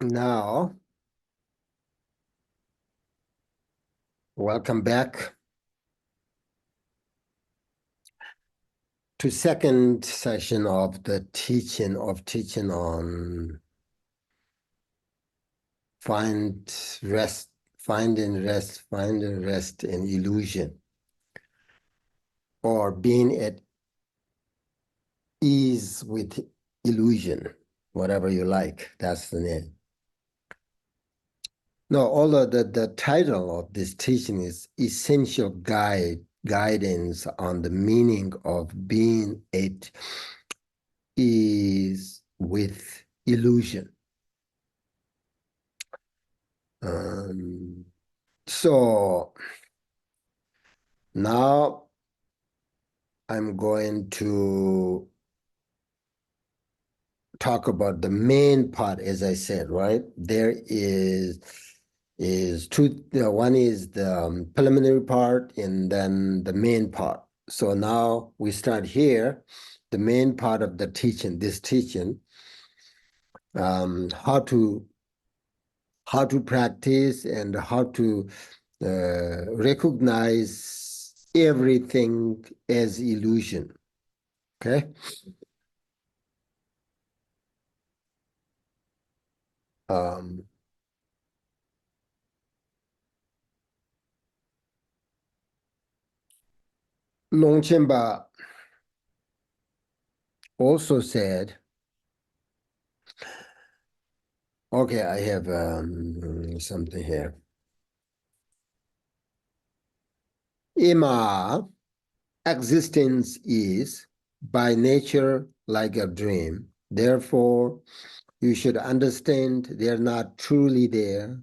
Now, welcome back to second session of the teaching on finding rest in illusion, or being at ease with illusion, whatever you like. That's the name. No, although the title of this teaching is Essential Guidance on the Meaning of Being at Ease with Illusion. So now I'm going to talk about the main part, as I said, right? There is two, one is the preliminary part and then the main part. So now we start here, the main part of the teaching, this teaching, how to practice and how to recognize everything as illusion. Okay. Longchenpa also said, okay, I have something here. Ima, existence is by nature like a dream. Therefore, you should understand they're not truly there.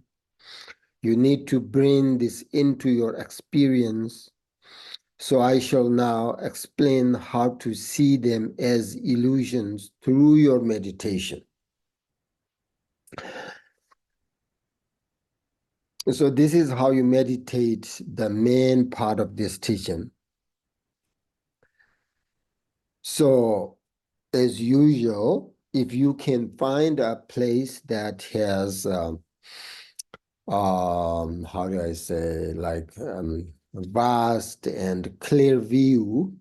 You need to bring this into your experience. So I shall now explain how to see them as illusions through your meditation. So this is how you meditate, the main part of this teaching. So as usual, if you can find a place that has, how do I say, like vast and clear view,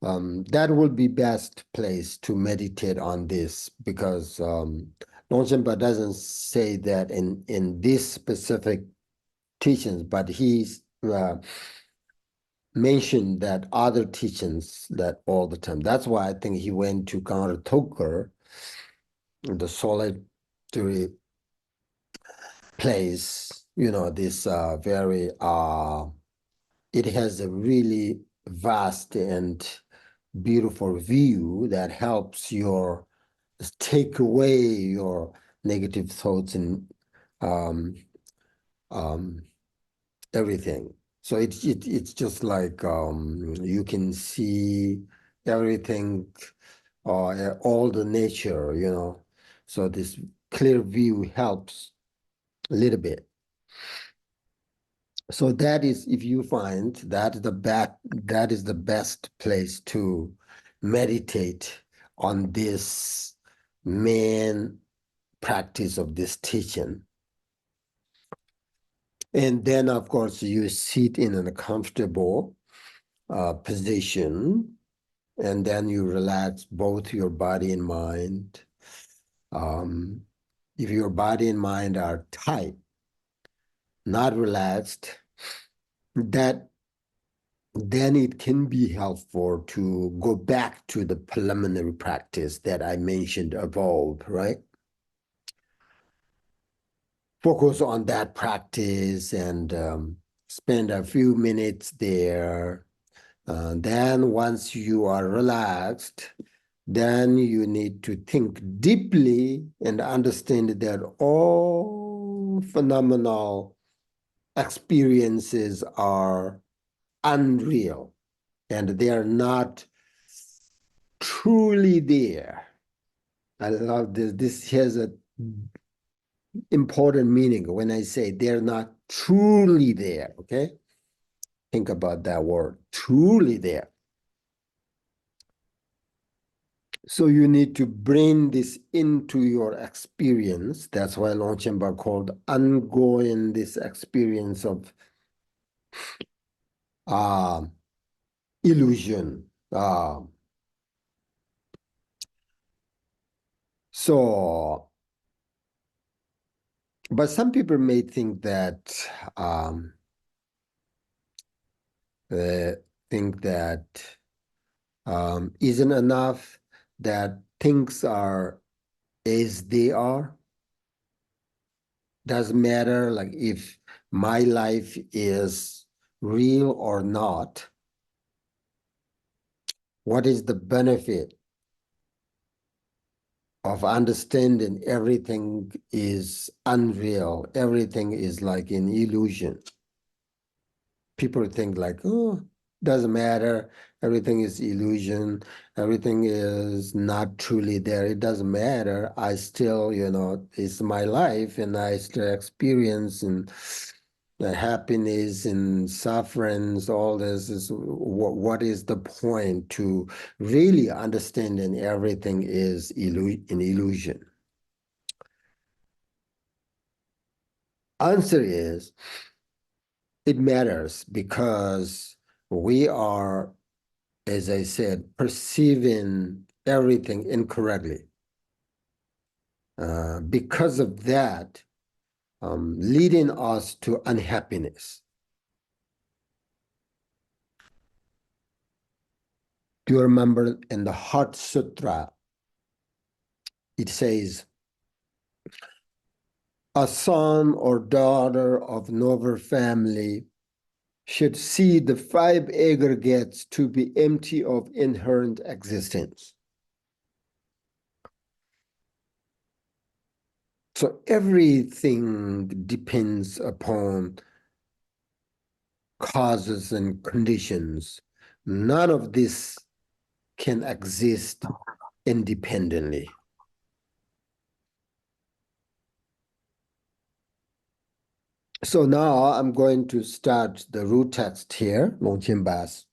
that would be best place to meditate on this, because Longchenpa doesn't say that in this specific teachings, but he's mentioned that other teachings that all the time. That's why I think he went to Toker, the solitary place, this very, it has a really vast and beautiful view that helps your take away your negative thoughts and everything. So it's just like you can see everything, all the nature. So this clear view helps a little bit. So that is, if you find that is the best place to meditate on this main practice of this teaching. And then, of course, you sit in a comfortable position, and then you relax both your body and mind. If your body and mind are tight, not relaxed, then it can be helpful to go back to the preliminary practice that I mentioned above, right? Focus on that practice and spend a few minutes there. Then once you are relaxed, then you need to think deeply and understand that all phenomenal experiences are unreal and they are not truly there. I love this. This has an important meaning when I say they're not truly there, okay? Think about that word, truly there. So you need to bring this into your experience. That's why Longchenpa called ongoing this experience of illusion. But some people may think that isn't enough, that things are as they are. Doesn't matter like if my life is real or not. What is the benefit of understanding everything is unreal, everything is like an illusion? People think like, oh, doesn't matter, everything is illusion, everything is not truly there, it doesn't matter, I still, it's my life and I still experience and the happiness and sufferings, all this is what is the point to really understanding everything is an illusion? Answer is, it matters because we are, as I said, perceiving everything incorrectly. Because of that, leading us to unhappiness. Do you remember in the Heart Sutra, it says, a son or daughter of noble family should see the five aggregates to be empty of inherent existence. So everything depends upon causes and conditions. None of this can exist independently. So now I'm going to start the root text here, Longchenpa's.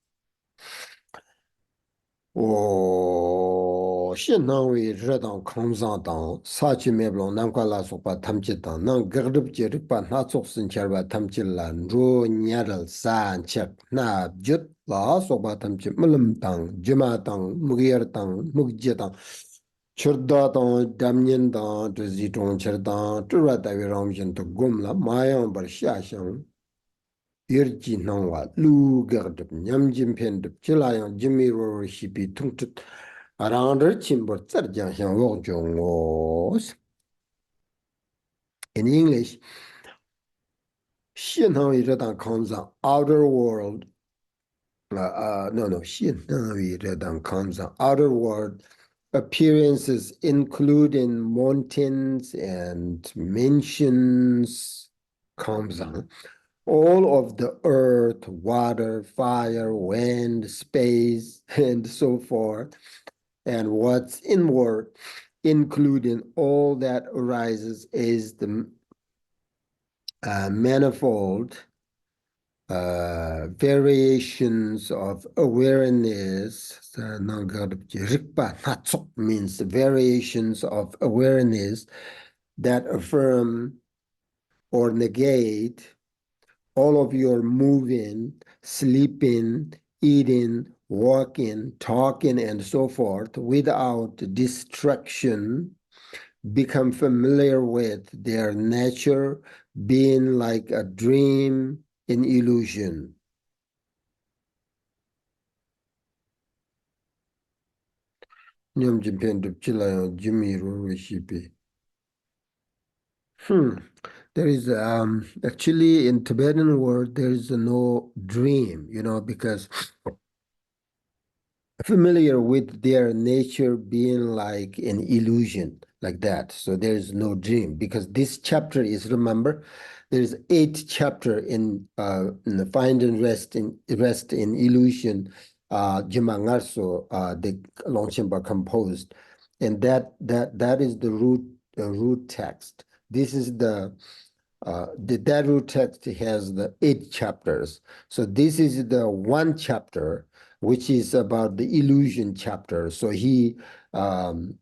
我现当为热当空上当，啥去没不拢，难怪拉说把他们去当，能隔着不接着把那做生钱把他们去拦住，伢的三切那就拉说把他们去没那么当，就嘛当，木个儿当，木接当，吃的当，当年当，这是一种吃当，这话大约让我们现在过了，马上把下乡。Irji nangwa lu gagdab nyam jimpendab chilayang jimiro shipi tungtut arangdar chimbor tsarjang xiang wog jongos. In English, Xian Hang Redang Kanza, outer world. Xian Hang Redang Kanza, outer world appearances including mountains and mansions, Kamzang. All of the earth, water, fire, wind, space, and so forth, and what's inward, including all that arises is the manifold variations of awareness. Means variations of awareness that affirm or negate all of your moving, sleeping, eating, walking, talking, and so forth without distraction, become familiar with their nature, being like a dream in illusion. There is actually in Tibetan word there is no dream, because familiar with their nature being like an illusion, like that. So there is no dream because this chapter is, remember, there is 8 chapter in the find and rest in illusion. Jimangarso, the Longchenpa composed, and that is the root text. This is that root text has the 8 chapters. So this is the one chapter which is about the illusion chapter. So um,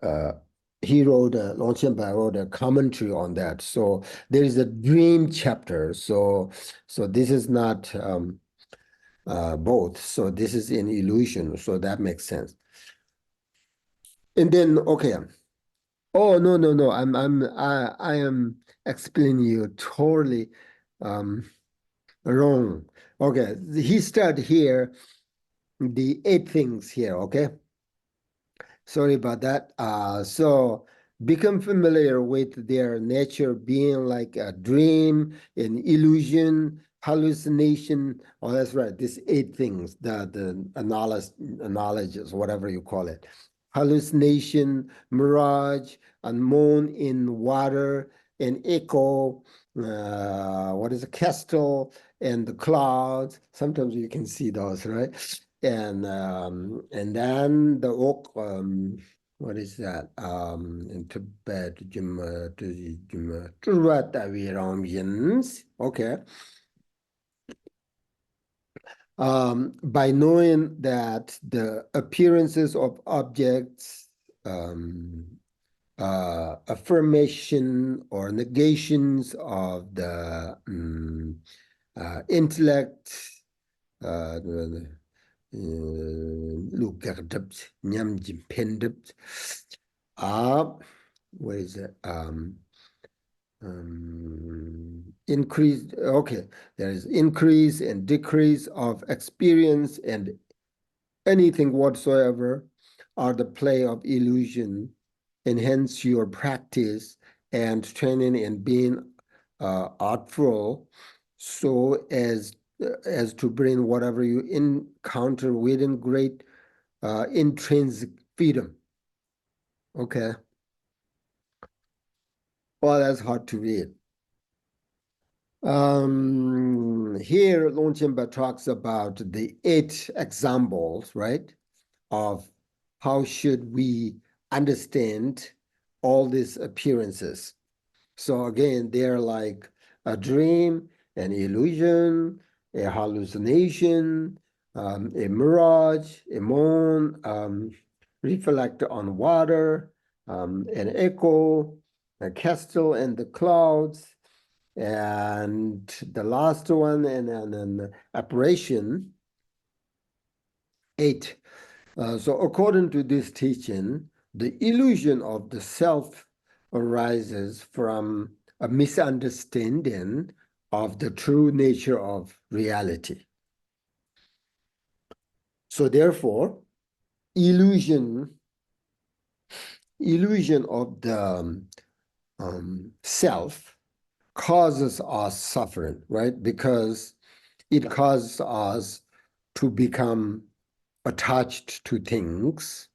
Longchenpa wrote a commentary on that. So there is a dream chapter. So this is not both. So this is in illusion. So that makes sense. And then, okay. Oh, no. I am explaining you totally wrong. Okay. He started here, the 8 things here, okay? Sorry about that. So become familiar with their nature being like a dream, an illusion, hallucination. Oh, that's right. These 8 things, the knowledge is whatever you call it. Hallucination, mirage, and moon in water, an echo, what is a castle, and the clouds. Sometimes you can see those, right? And then the oak, what is that? In Tibet, okay. By knowing that the appearances of objects, affirmation or negations of the intellect, what is it? Increase, okay, there is increase and decrease of experience and anything whatsoever are the play of illusion. Enhance your practice and training in being artful so as to bring whatever you encounter within great intrinsic freedom. Okay. Well, that's hard to read. Here, Longchenpa talks about the 8 examples, right, of how should we understand all these appearances. So again, they're like a dream, an illusion, a hallucination, a mirage, a moon, reflect on water, an echo, a castle and the clouds, and the last one, and an apparition, 8. So according to this teaching, the illusion of the self arises from a misunderstanding of the true nature of reality. So therefore, illusion of the self causes us suffering, right? Because it causes us to become attached to things.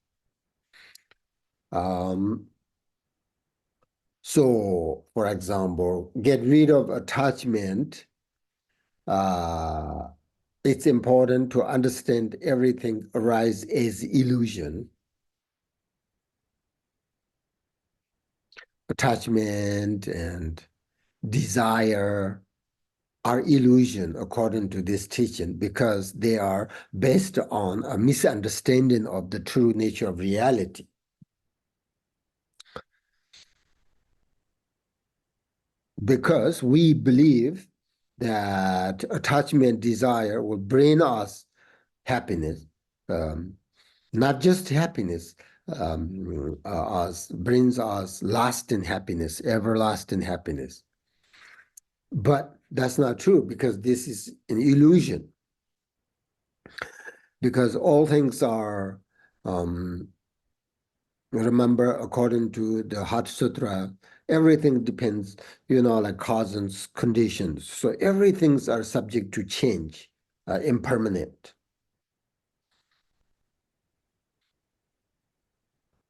So, for example, get rid of attachment. It's important to understand everything arises as illusion. Attachment and desire are illusion according to this teaching because they are based on a misunderstanding of the true nature of reality. Because we believe that attachment desire will bring us happiness, not just happiness, brings us lasting happiness, everlasting happiness. But that's not true because this is an illusion. Because all things are, remember, according to the Heart Sutra, everything depends, like cause and conditions. So everything's are subject to change, impermanent.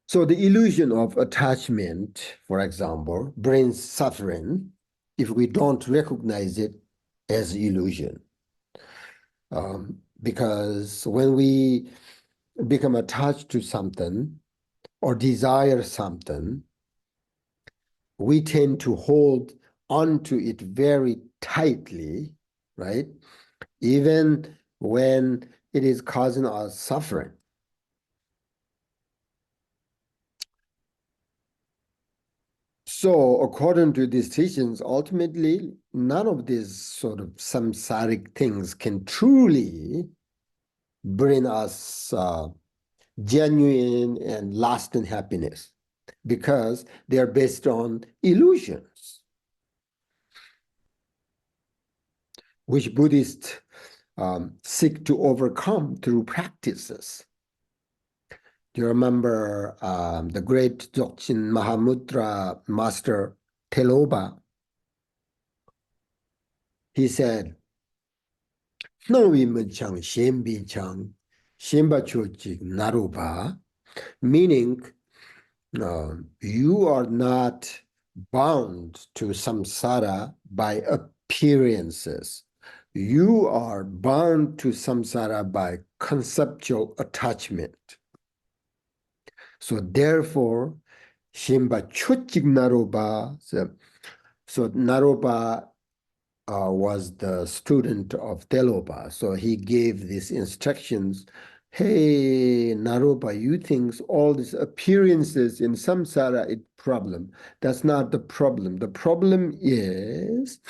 So the illusion of attachment, for example, brings suffering if we don't recognize it as illusion. Because when we become attached to something or desire something, we tend to hold onto it very tightly, right? Even when it is causing us suffering. So according to these teachings, ultimately, none of these sort of samsaric things can truly bring us genuine and lasting happiness, because they are based on illusions, which Buddhists seek to overcome through practices. Do you remember the great Dzogchen Mahamudra master Teloba? He said, meaning you are not bound to samsara by appearances. You are bound to samsara by conceptual attachment. So therefore, Shimba Chochik Naroba, so Naroba was the student of Teloba. So he gave these instructions. Hey, Naropa, you think all these appearances in samsara is problem. That's not the problem. The problem is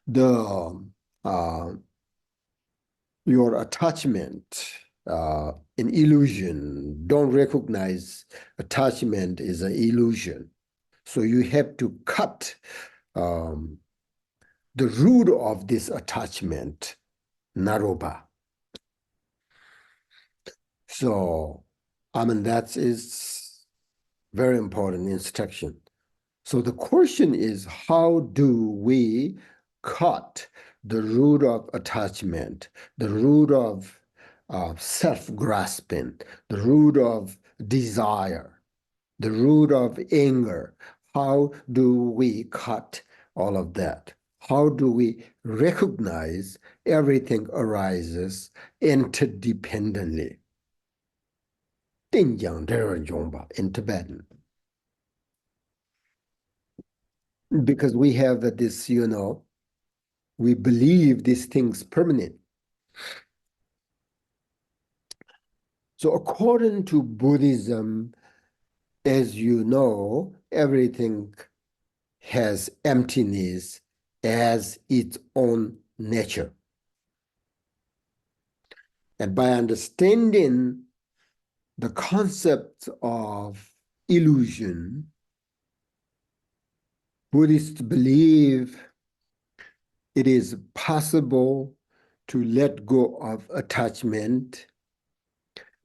the your attachment in illusion. Don't recognize attachment is an illusion. So you have to cut the root of this attachment, Naropa. So, that is very important instruction. So the question is, how do we cut the root of attachment, the root of self-grasping, the root of desire, the root of anger? How do we cut all of that? How do we recognize everything arises interdependently? In Tibetan. Because we have this, we believe these things permanent. So according to Buddhism, as you know, everything has emptiness as its own nature. And by understanding the concept of illusion, Buddhists believe it is possible to let go of attachment.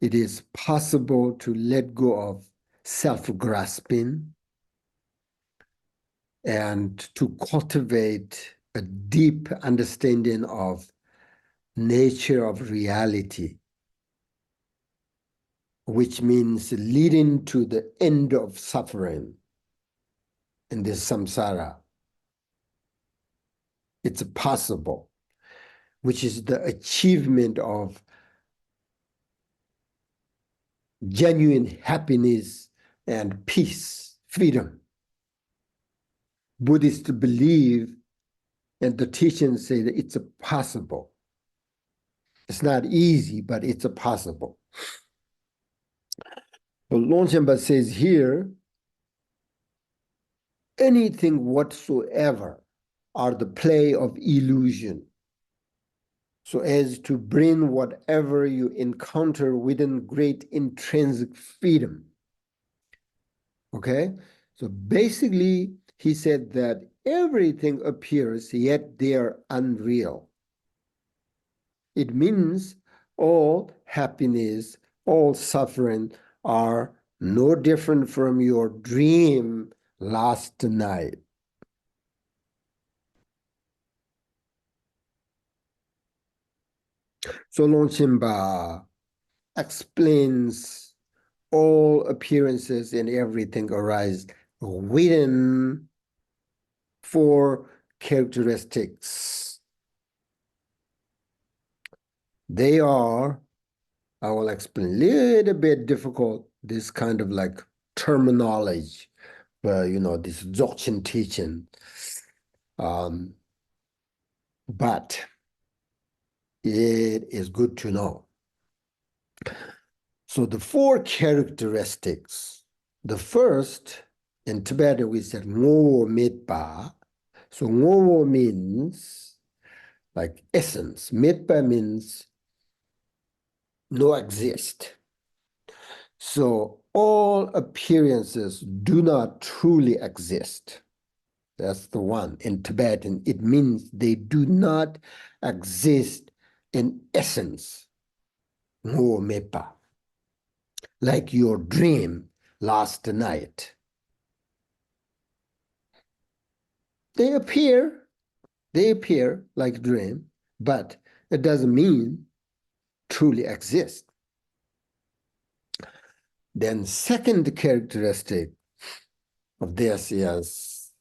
It is possible to let go of self-grasping and to cultivate a deep understanding of nature of reality, which means leading to the end of suffering in this samsara. It's possible, which is the achievement of genuine happiness and peace, freedom. Buddhists believe, and the teachings say that it's possible. It's not easy, but it's possible. But Longchenpa says here, anything whatsoever are the play of illusion, so as to bring whatever you encounter within great intrinsic freedom. Okay? So basically, he said that everything appears, yet they are unreal. It means all happiness, all suffering are no different from your dream last night. So Longchenpa explains all appearances and everything arise within four characteristics. They are, I will explain, a little bit difficult, this kind of like terminology, but this Dzogchen teaching. But it is good to know. So the four characteristics, the first, in Tibetan we said ngo mitpa. So ngo means like essence. Mitpa means no exist. So all appearances do not truly exist. That's the one in Tibetan. It means they do not exist in essence. Ngo mitpa. Like your dream last night. They appear like dream, but it doesn't mean truly exist. Then second characteristic of this is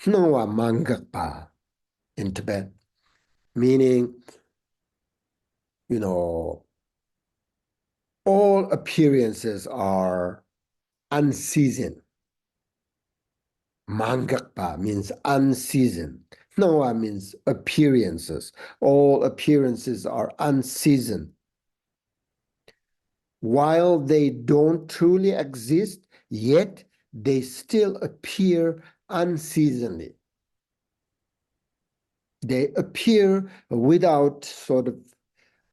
Noa Mangakpa in Tibet, meaning, all appearances are unseasoned. Mangakpa means unseasoned. Noa means appearances. All appearances are unseasoned. While they don't truly exist, yet they still appear unseasonably. They appear without sort of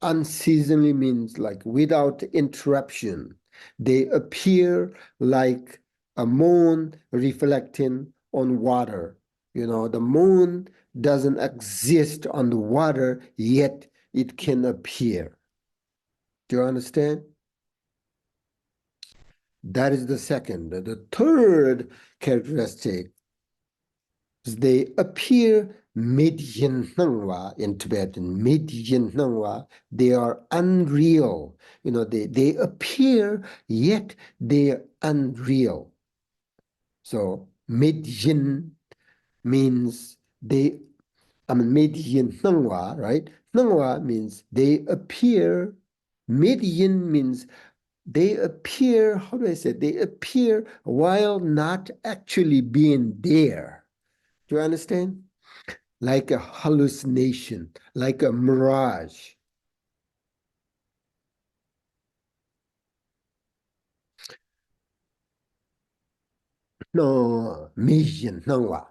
unseasonably means like without interruption. They appear like a moon reflecting on water. The moon doesn't exist on the water, yet it can appear. Do you understand? That is the second. The third characteristic is they appear mid-yin in Tibetan. Mid-yin, they are unreal. They appear, yet they are unreal. So mid-yin means mid-yin right? Nangwa means they appear. Mid-yin means they appear, how do I say? They appear while not actually being there. Do you understand? Like a hallucination, like a mirage. No, vision, no.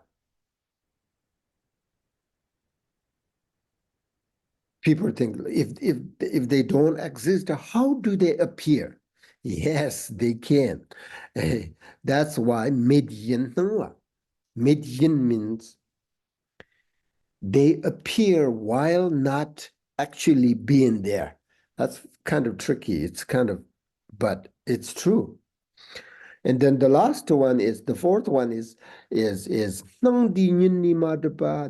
People think if they don't exist, how do they appear? Yes, they can. That's why medyin. Medyin means they appear while not actually being there. That's kind of tricky. But it's true. And then the last one is the fourth one is nang di nyini madapa.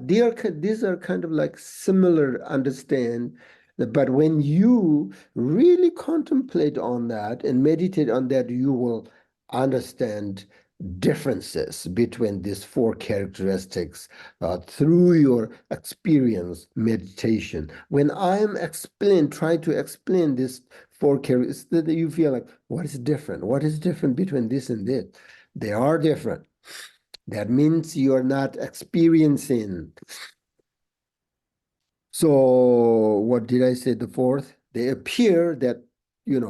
These are kind of like similar understand, but when you really contemplate on that and meditate on that, you will understand differences between these four characteristics through your experience meditation. When I'm trying to explain this four characteristics, that you feel like, what is different? What is different between this and this? They are different. That means you're not experiencing. So what did I say? The fourth, they appear that, means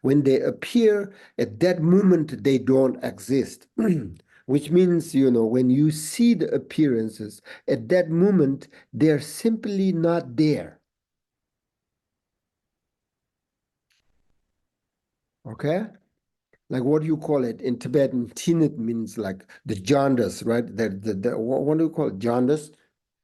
when they appear at that moment, they don't exist. Which means, when you see the appearances at that moment, they're simply not there. Okay? Like what do you call it? In Tibetan, tinit means like the jaundice, right? What do you call it? Jaundice?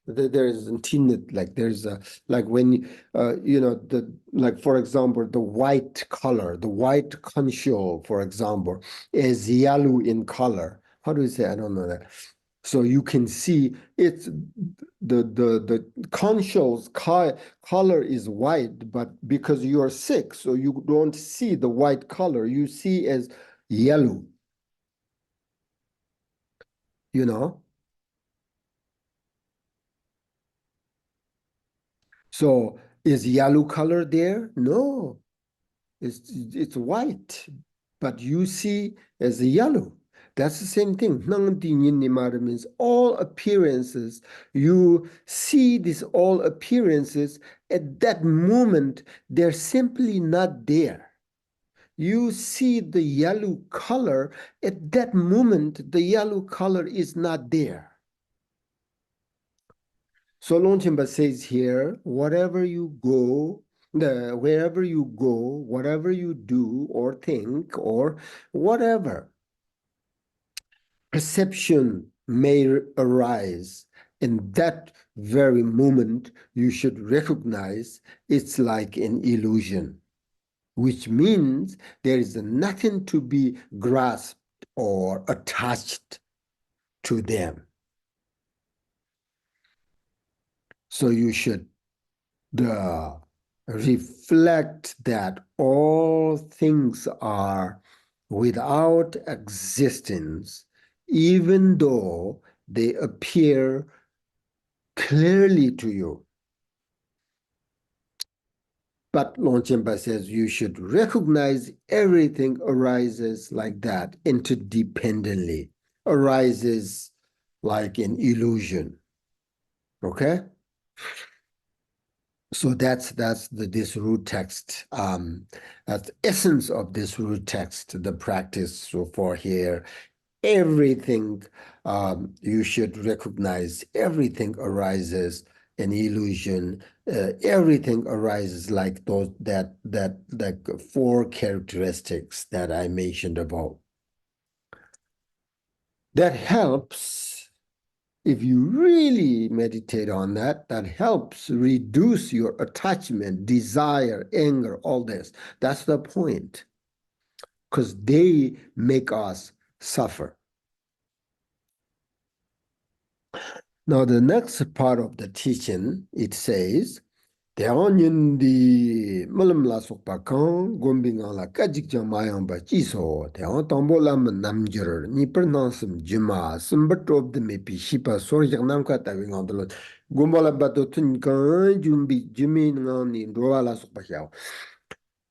There is tinit, like there's a, like when, like for example, the white color, the white conchal, for example, is yellow in color. How do you say? I don't know that. So you can see it's the conchals color is white, but because you are sick, so you don't see the white color, you see as yellow, you know. So is yellow color there? No, it's white, but you see as a yellow. That's the same thing. Nyingma means all appearances. You see these all appearances at that moment, they're simply not there. You see the yellow color, at that moment, the yellow color is not there. So Longchenpa says here, wherever you go, whatever you do or think or whatever, perception may arise. In that very moment, you should recognize it's like an illusion, which means there is nothing to be grasped or attached to them. So you should reflect that all things are without existence, even though they appear clearly to you. But Longchenpa says you should recognize everything arises like that, interdependently, arises like an illusion. Okay? So that's this root text. That's the essence of this root text, the practice. So for here, everything you should recognize, everything arises an illusion. Everything arises like those that like four characteristics that I mentioned above. That helps. If you really meditate on that, that helps reduce your attachment, desire, anger, all this. That's the point. Because they make us suffer. Now, the next part of the teaching, it says, 대원년 di malam la sokpa kang gombinga la kajik jang mayang ba jiso 대원 tambo lam namjir ni pernasam jima simbatrob de mepi shipa sorjak namka tawi ngandalo gombola bato tun kang jumbi jimi ngani roa la sokpa xiao.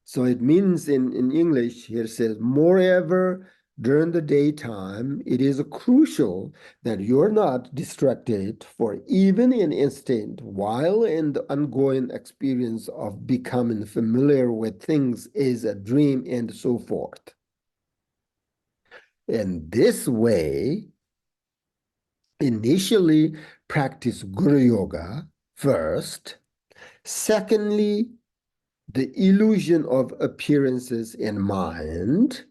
So it means in English, here it says, moreover, during the daytime, it is crucial that you're not distracted for even an instant while in the ongoing experience of becoming familiar with things is a dream and so forth. In this way, initially practice Guru Yoga first. Secondly, the illusion of appearances in mind.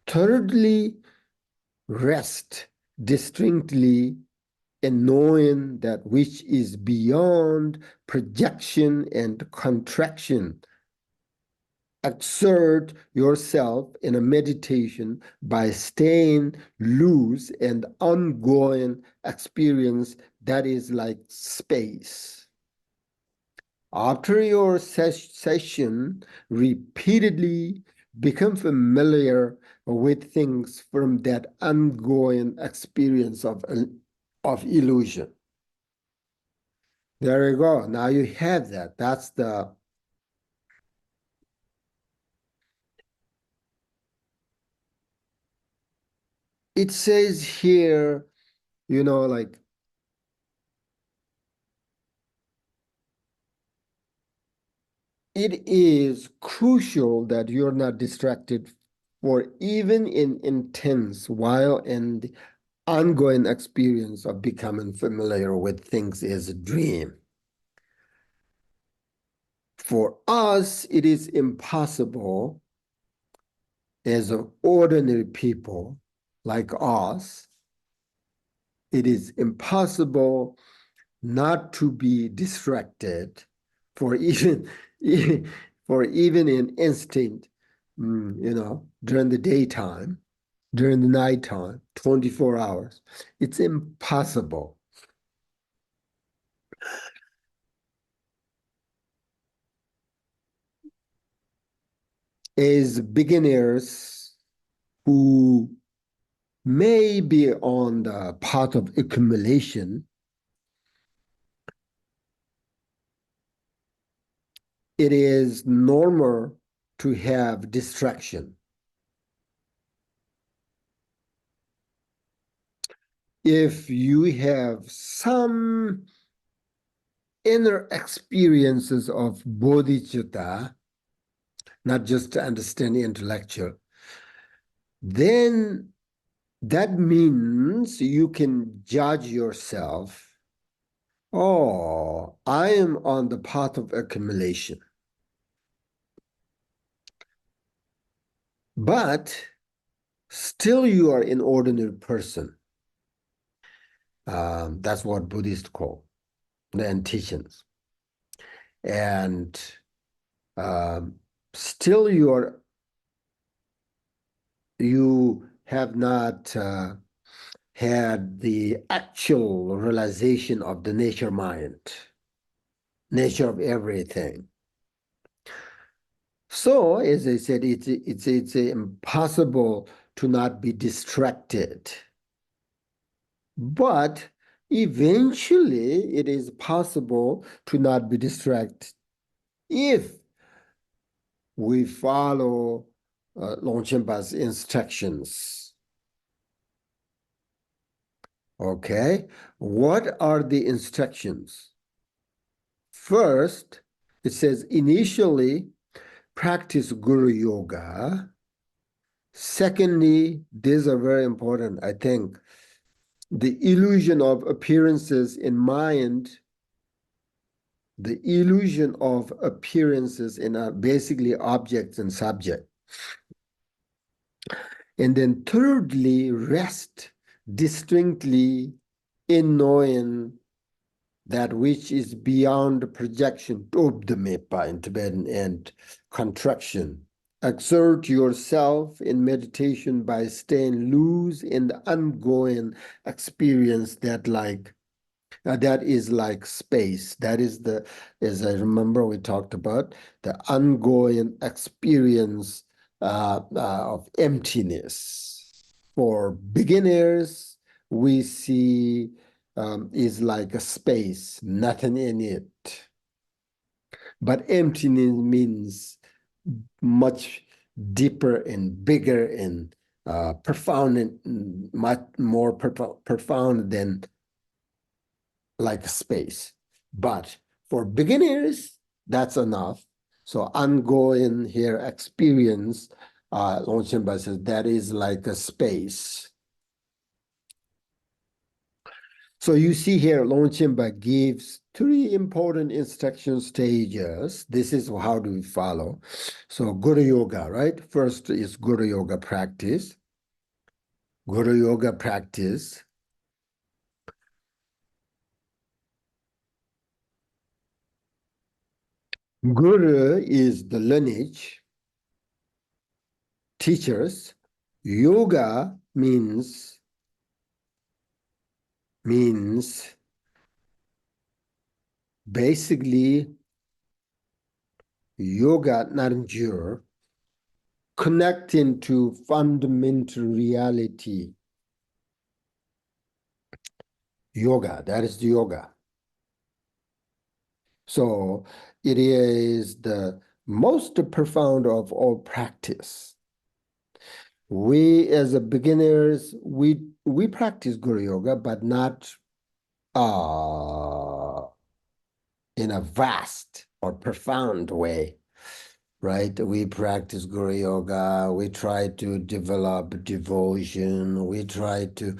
Thirdly, rest distinctly in knowing that which is beyond projection and contraction. Exert yourself in a meditation by staying loose and ongoing experience that is like space. After your session, repeatedly become familiar with things from that ongoing experience of illusion. There you go. Now you have that. That's the it says here, like it is crucial that you're not distracted for even in intense while in the ongoing experience of becoming familiar with things is a dream. For us, it is impossible as ordinary people like us, it is impossible not to be distracted for even for even an instant, during the daytime, during the nighttime, 24 hours. It's impossible. As beginners who may be on the path of accumulation, it is normal to have distraction. if you have some inner experiences of bodhicitta, not just to understand intellectual, then that means you can judge yourself. Oh, I am on the path of accumulation. But still you are an ordinary person. That's what Buddhists call the teachings. And still you have not had the actual realization of the nature mind, nature of everything. So, as I said, it's impossible to not be distracted. But eventually, it is possible to not be distracted if we follow Longchenpa's instructions. Okay, what are the instructions? First, it says initially practice Guru Yoga. Secondly, these are very important, I think. The illusion of appearances in mind, the illusion of appearances in basically objects and subject. And then thirdly, rest distinctly in knowing that which is beyond projection, Tobdamepa in Tibetan, and contraction. Exert yourself in meditation by staying loose in the ongoing experience that is like space. That is as I remember we talked about, the ongoing experience of emptiness. For beginners, we see is like a space, nothing in it. But emptiness means much deeper and bigger and profound and much more profound than like space. But for beginners, that's enough. So ongoing here experience, Longchenpa says, that is like a space. So you see here, Longchenpa gives three important instruction stages. This is how do we follow. So Guru Yoga, right? First is Guru Yoga practice. Guru Yoga practice. Guru is the lineage, teachers. Yoga means basically yoga naranjur, connecting to fundamental reality. Yoga, that is the yoga. So it is the most profound of all practice. We as a beginners, we practice Guru Yoga, but not in a vast or profound way, right? We practice Guru Yoga, we try to develop devotion, we try to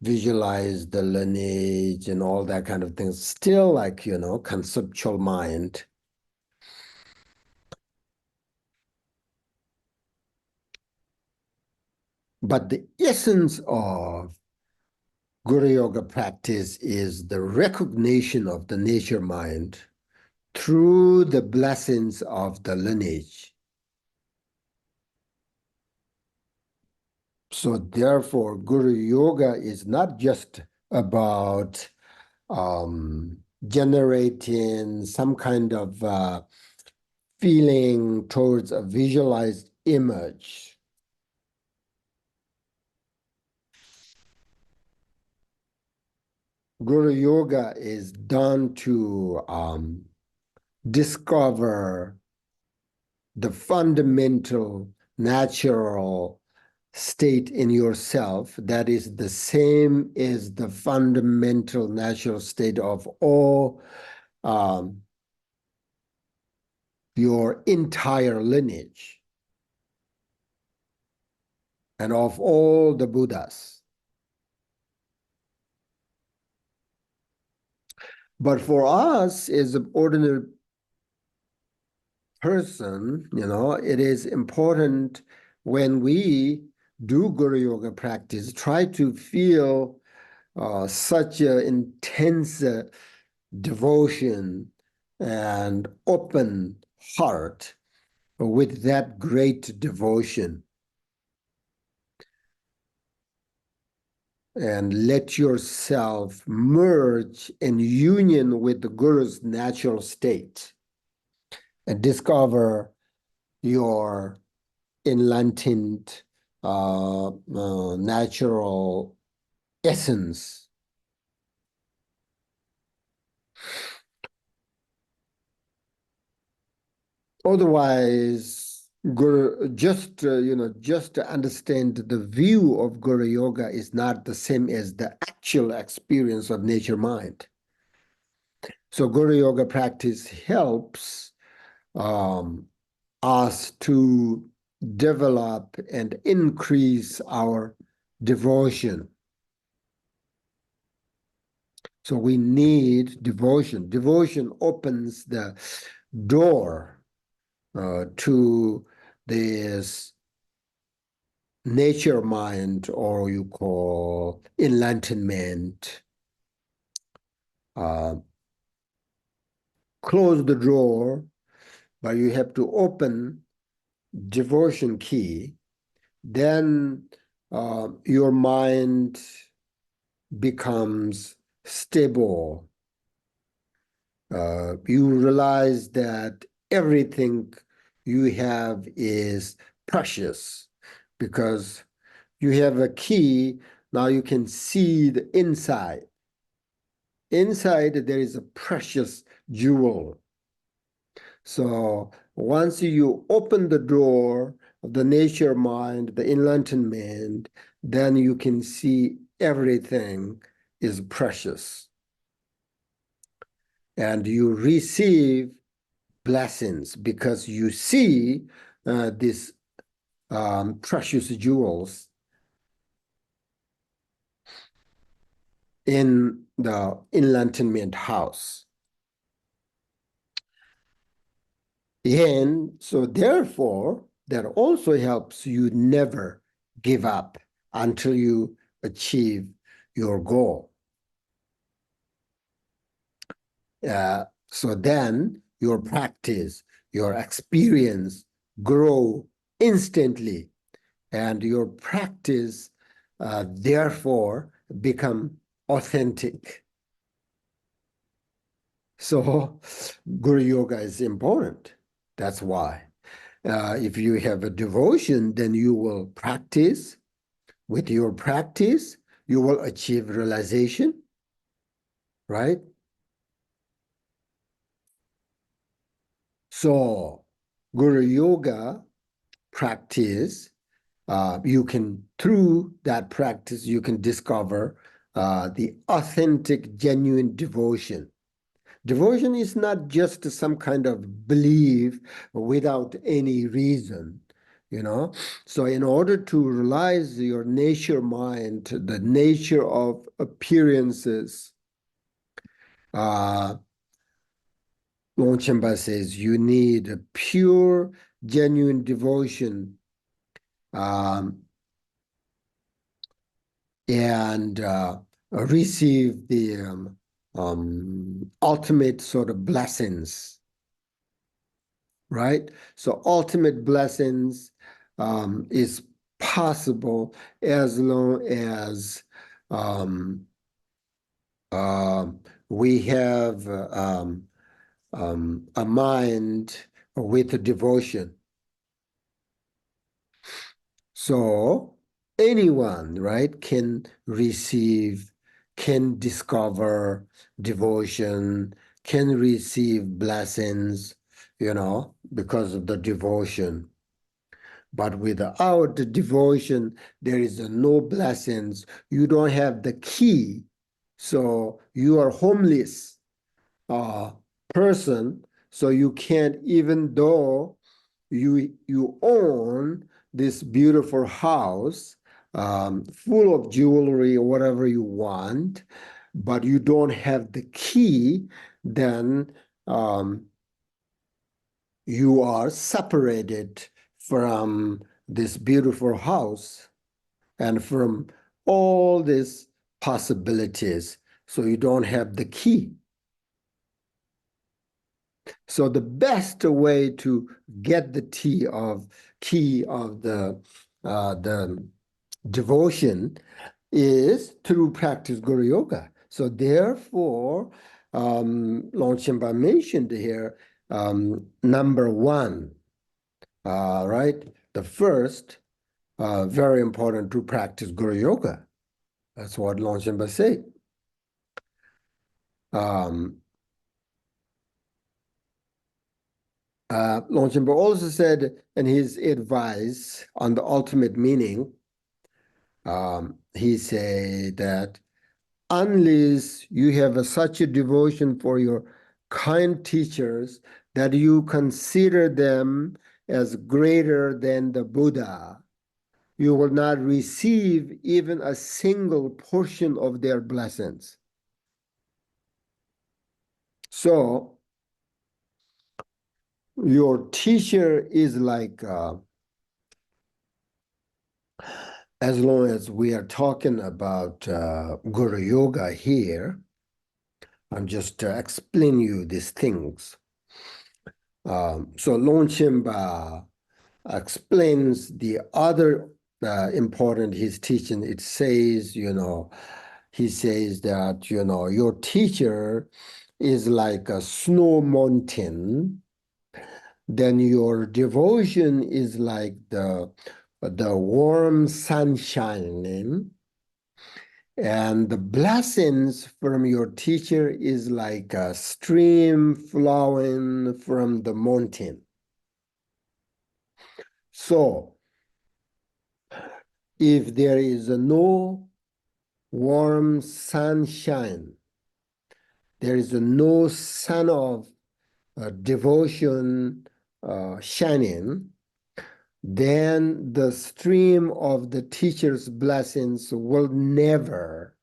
visualize the lineage and all that kind of things. Still like, conceptual mind. But the essence of Guru Yoga practice is the recognition of the nature mind through the blessings of the lineage. So therefore, Guru Yoga is not just about generating some kind of feeling towards a visualized image. Guru Yoga is done to discover the fundamental, natural state in yourself that is the same as the fundamental natural state of all your entire lineage and of all the Buddhas. But for us as an ordinary person, it is important when we do Guru Yoga practice, try to feel such an intense devotion and open heart with that great devotion. And let yourself merge in union with the Guru's natural state and discover your enlightened natural essence. Otherwise, Guru, just to understand the view of Guru Yoga is not the same as the actual experience of nature mind. So Guru Yoga practice helps us to develop and increase our devotion. So we need devotion. Devotion opens the door to this nature mind, or you call enlightenment. Close the door, but you have to open devotion key. Then your mind becomes stable. You realize that everything you have is precious because you have a key. Now you can see the inside. Inside there is a precious jewel. So once you open the door of the nature mind, the enlightenment, then you can see everything is precious. And you receive blessings because you see these precious jewels in the enlightenment house. And so therefore, that also helps you never give up until you achieve your goal. So then your practice, your experience grow instantly, and your practice therefore become authentic. So Guru Yoga is important. That's why. If you have a devotion, then you will practice. With your practice, you will achieve realization, right? So Guru Yoga practice, through that practice, you can discover the authentic, genuine devotion. Devotion is not just some kind of belief without any reason, So in order to realize your nature mind, the nature of appearances, Longchenpa says you need a pure, genuine devotion and receive the ultimate sort of blessings, right? So ultimate blessings is possible as long as we have a mind with devotion. So anyone, right, can discover devotion, can receive blessings, because of the devotion. But without the devotion, there is no blessings. You don't have the key. So you are homeless person. So you can't, even though you own this beautiful house full of jewelry or whatever you want, but you don't have the key, then you are separated from this beautiful house and from all these possibilities. So you don't have the key. So the best way to get the key of the devotion is through practice Guru Yoga. So therefore, Longchenpa mentioned here number one, right? The first, very important to practice Guru Yoga. That's what Longchenpa said. Longchenpa also said in his advice on the ultimate meaning, he said that unless you have such a devotion for your kind teachers that you consider them as greater than the Buddha, you will not receive even a single portion of their blessings. So your teacher is like, as long as we are talking about Guru Yoga here, I'm just explaining you these things. So Longchenpa explains the other important his teaching. It says, he says that, your teacher is like a snow mountain, then your devotion is like the warm sunshine, and the blessings from your teacher is like a stream flowing from the mountain. So if there is no warm sunshine, there is no sun of devotion shining, then the stream of the teacher's blessings will never,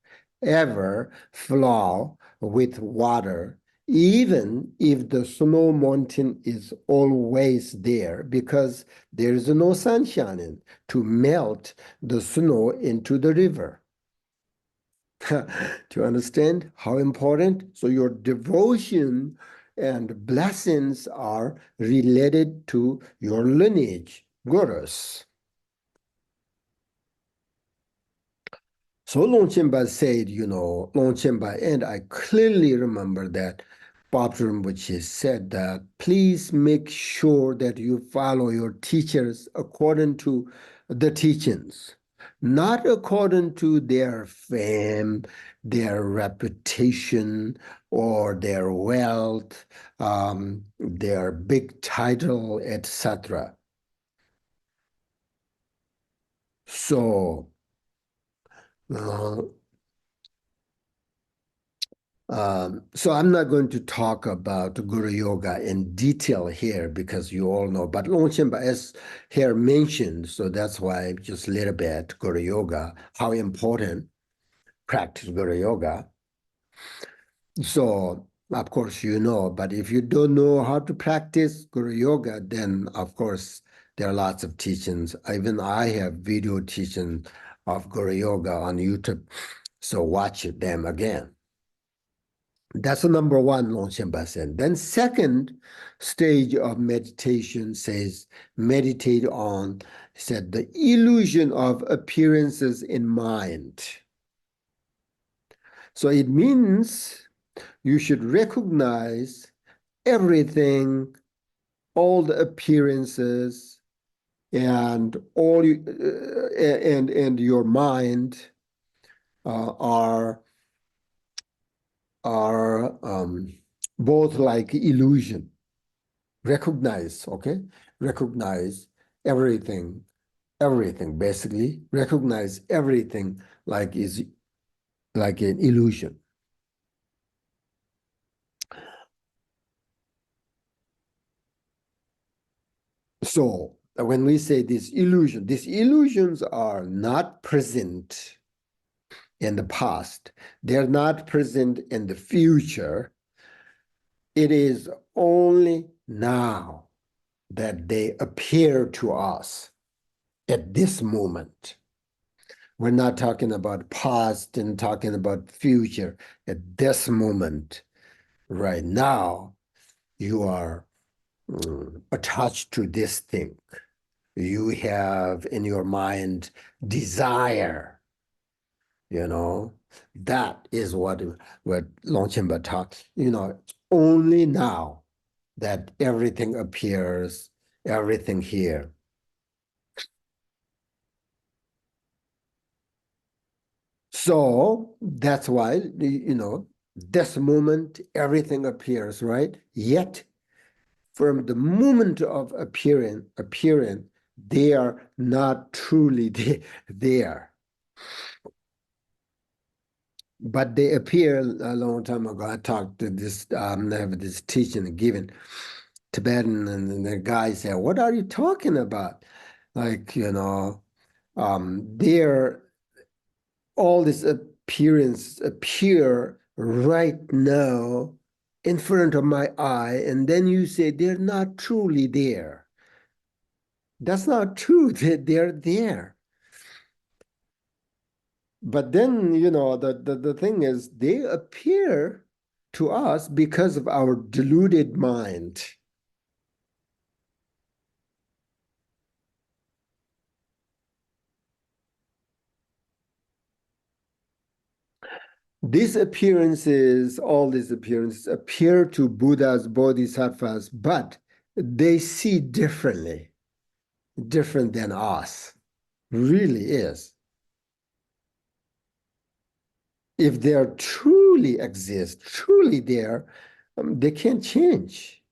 ever flow with water, even if the snow mountain is always there, because there is no sun shining to melt the snow into the river. Do you understand how important? So your devotion and blessings are related to your lineage, gurus. So Longchenpa said, Longchenpa, and I clearly remember that Bapta Rinpoche said that, please make sure that you follow your teachers according to the teachings, not according to their fame, their reputation, or their wealth, their big title, etc. So, so I'm not going to talk about Guru Yoga in detail here because you all know, but Longchenpa is here mentioned, so that's why just a little bit Guru Yoga, how important practice Guru Yoga. So of course you know, but if you don't know how to practice Guru Yoga, then of course there are lots of teachings. Even I have video teaching of Guru Yoga on YouTube, so watch them again. That's the number one, Longchenpa said. Then second stage of meditation says, meditate on, said, the illusion of appearances in mind. So it means you should recognize everything, all the appearances, and all and your mind are both like illusion. Recognize, okay? Recognize everything, everything, basically, recognize everything like is like an illusion. So when we say this illusion, these illusions are not present in the past. They're not present in the future. It is only now that they appear to us at this moment. We're not talking about past and talking about future. At this moment, right now, you are attached to this thing. You have in your mind desire, that is what Longchenpa taught, only now that everything appears, everything here. So that's why, this moment, everything appears, right? Yet, from the moment of appearing, they are not truly there. But they appear a long time ago. I talked to this, I have this teaching given Tibetan, and the guy said, "What are you talking about?" Like, they're all this appearance appear right now in front of my eye, and then you say they're not truly there. That's not true. They're there. But then, the thing is, they appear to us because of our deluded mind. All these appearances appear to Buddhas, Bodhisattvas, but they see differently, different than us. Really is. If they are truly exist, truly there, they can't change.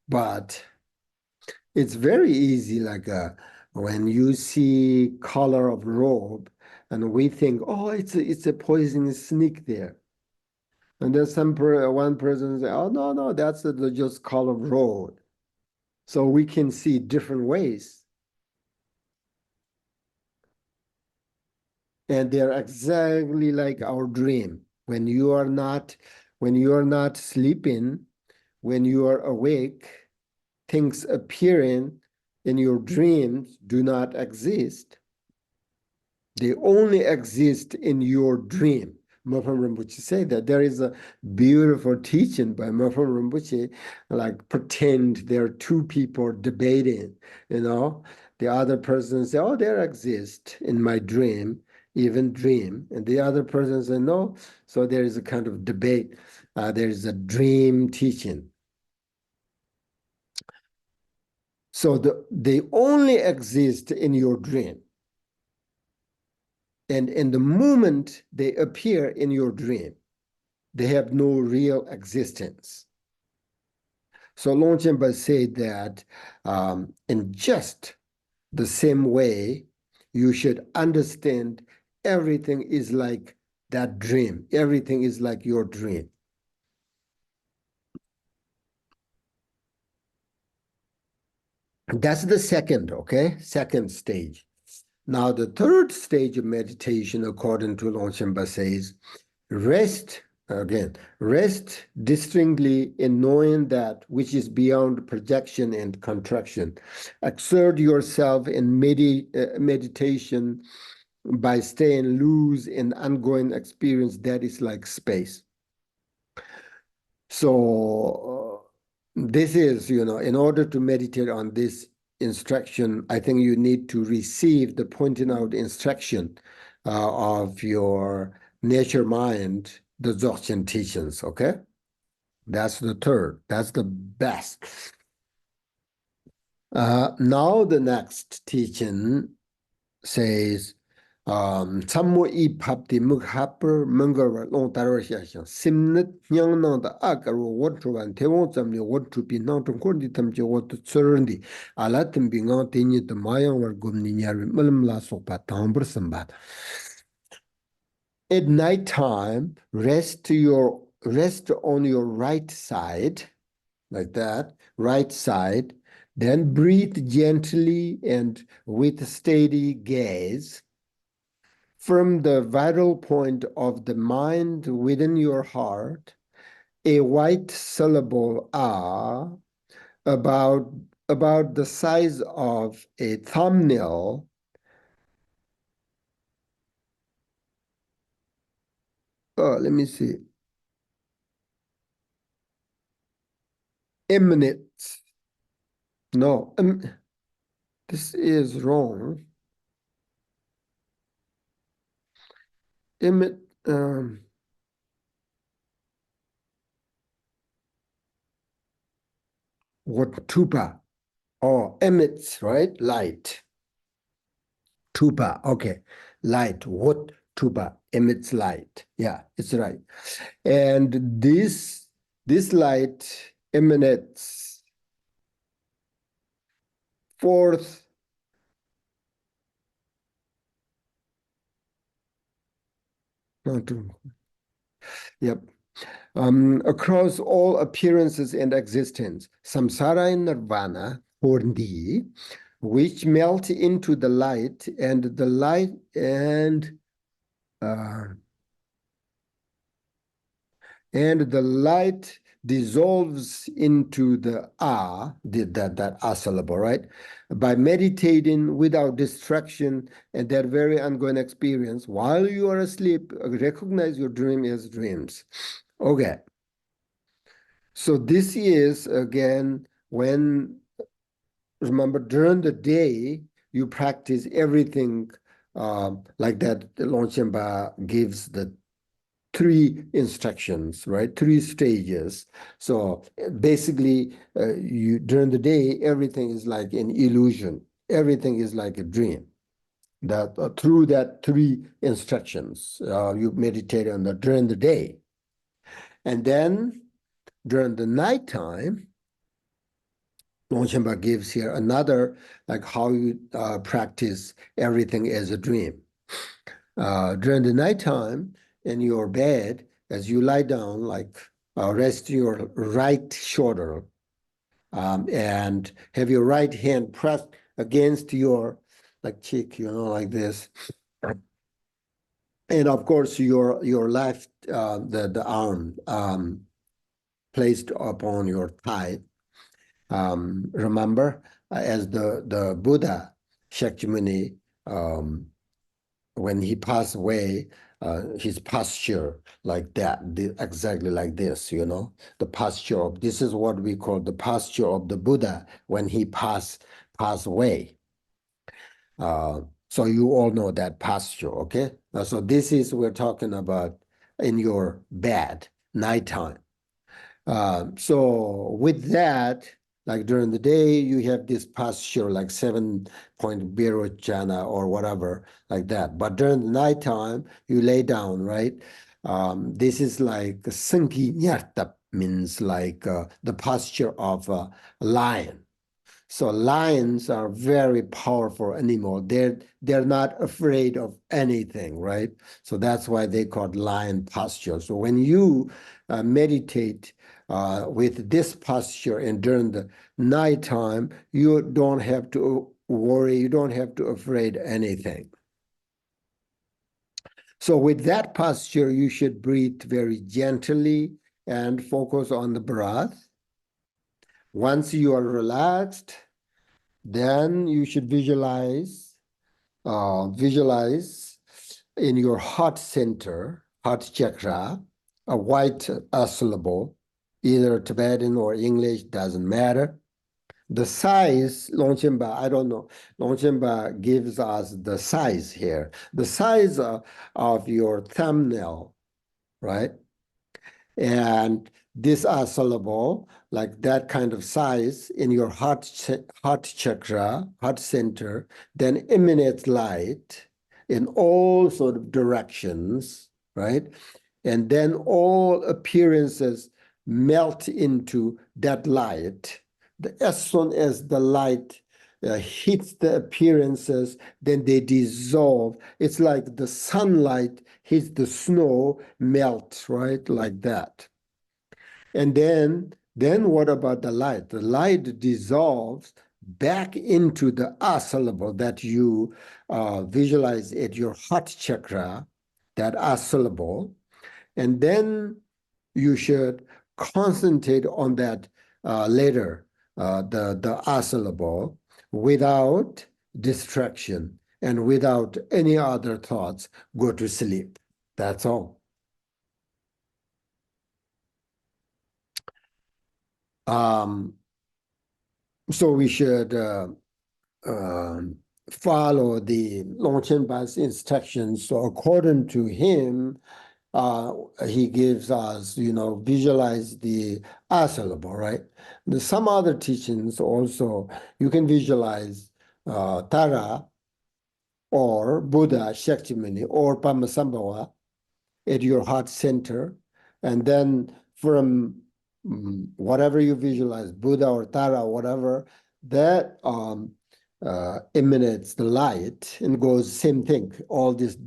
But it's very easy, like when you see color of robe, and we think, oh, it's a poisonous snake there. And then one person say, oh, no, that's just color of robe. So we can see different ways. And they're exactly like our dream. When you are not sleeping, when you are awake, things appearing in your dreams do not exist. They only exist in your dream. Mopam Rinpoche say that. There is a beautiful teaching by Mopam Rinpoche, like pretend there are two people debating, The other person say, oh, there exist in my dream, even dream. And the other person say, no. So there is a kind of debate. There is a dream teaching. So they only exist in your dream. And in the moment they appear in your dream, they have no real existence. So Longchenpa said that in just the same way, you should understand everything is like that dream. Everything is like your dream. That's the second stage. Now, the third stage of meditation, according to Longchenpa, says, rest distinctly in knowing that which is beyond projection and contraction. Exert yourself in meditation by staying loose in ongoing experience that is like space. So this is, in order to meditate on this instruction, I think you need to receive the pointing out instruction of your nature mind, the Dzogchen teachings, okay? That's the third. That's the best. Now the next teaching says, Sammo I Papti Mughaper Mungar Long Tarasian, Simnet Yang Nang the Akaro, what to and Tewon Samni, what to be not to Corditum, what to Surndi, Alatim being out in the Mayan or Gumniar, Mulamla Sopa, Tambur Sambat. At night time, rest on your right side, like that, right side, then breathe gently and with steady gaze from the vital point of the mind within your heart, a white syllable ah about the size of a thumbnail. Oh, let me see. Emanates. No, this is wrong. Emit, what tupa? Oh, emits, right? Light. Tupa, okay. Light, what tupa emits light. Yeah, it's right. And this light emanates forth yep, across all appearances and existence, samsara and nirvana, Horndi, which melt into the light, and the light and the light dissolves into the that syllable, right? By meditating without distraction and that very ongoing experience while you are asleep, recognize your dream as dreams. Okay. So this is again when, remember, during the day you practice everything like that. Longchenpa gives the three instructions, right? Three stages. So basically, you during the day, everything is like an illusion. Everything is like a dream. That through that three instructions, you meditate on that during the day, and then during the nighttime, Longchenpa gives here another like how you practice everything as a dream. During the nighttime in your bed, as you lie down, like rest your right shoulder and have your right hand pressed against your like cheek, like this. And of course, your left, the arm placed upon your thigh. Remember, as the Buddha Shakyamuni, when he passed away, his posture like that, exactly like this, the posture of, this is what we call the posture of the Buddha when he passed away. So you all know that posture, okay? So this is, we're talking about in your bed, nighttime. So with that, like during the day, you have this posture like 7-point jhana or whatever, like that. But during the nighttime, you lay down, right? This is like Sanki Nyartap, means like the posture of a lion. So lions are very powerful animal. They're not afraid of anything, right? So that's why they call lion posture. So when you meditate with this posture and during the nighttime, you don't have to worry. You don't have to afraid anything. So with that posture, you should breathe very gently and focus on the breath. Once you are relaxed, then you should visualize in your heart center, heart chakra, a white syllable, either Tibetan or English, doesn't matter. The size, Longchenpa, I don't know. Longchenpa gives us the size here. The size of your thumbnail, right? And this syllable, like that kind of size in your heart chakra, heart center, then emanates light. in all sort of directions, right? And then all appearances melt into that light. As soon as the light hits the appearances, then they dissolve. It's like the sunlight hits the snow, melt, right? Like that. And then what about the light? The light dissolves back into the syllable that you visualize at your heart chakra, that syllable. And then you should concentrate on that letter, the syllable, without distraction and without any other thoughts. Go to sleep. That's all. So we should follow the Longchenpa's instructions. So according to him, he gives us, visualize the syllable, right? Some other teachings also, you can visualize Tara or Buddha, Shakyamuni, or Padmasambhava at your heart center. And then from whatever you visualize, Buddha or Tara, or whatever, that emanates the light and goes same thing, all these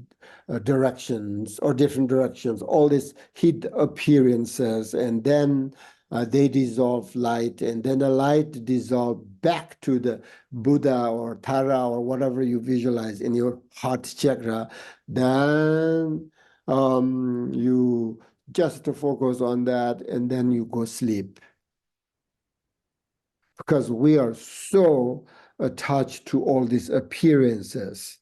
directions or different directions, all these heat appearances, and then they dissolve light, and then the light dissolve back to the Buddha or Tara or whatever you visualize in your heart chakra. Then you just focus on that, and then you go sleep. Because we are so attached to all these appearances.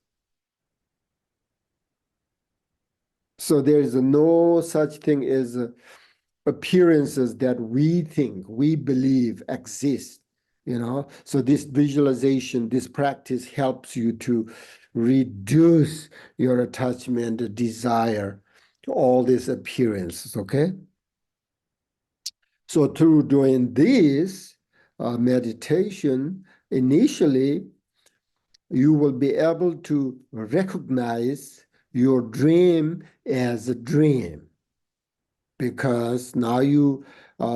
So there is no such thing as appearances that we think, we believe exist, So this visualization, this practice helps you to reduce your attachment, the desire to all these appearances, okay? So through doing this meditation, initially, you will be able to recognize your dream as a dream, because now you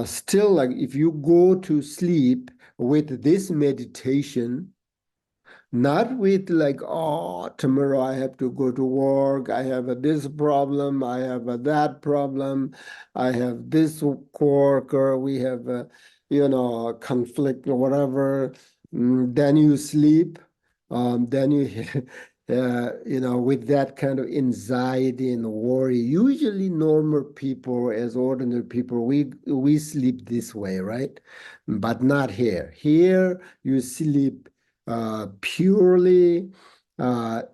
still, like, if you go to sleep with this meditation, not with like, oh, tomorrow I have to go to work, I have this problem, I have that problem, I have this coworker, we have a conflict or whatever. Then you sleep, then you with that kind of anxiety and worry. Usually normal people, as ordinary people, we sleep this way, right? But not here. Here you sleep purely